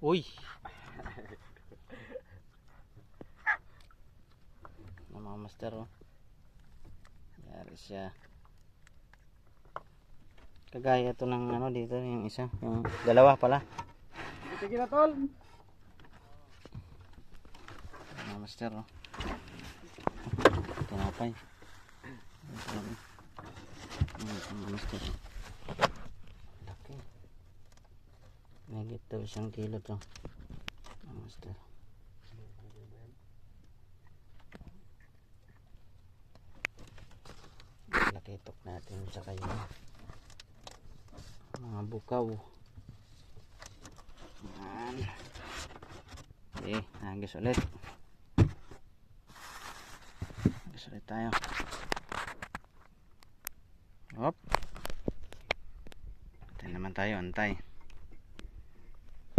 Uy. Mga master oh. Yari siya. Kagaya to ng ano dito yung isa, yung dalawa pala. Tigil na tol. Mga master oh. Tinapay. Mga master. Okay. Nagit daw isang kilo to. Mga master. Lakitok natin sa kayo. Mga bukaw. Yan. Okay, nagis ulit. Nagis ulit tayo. Hop. Antay naman tayo, antay.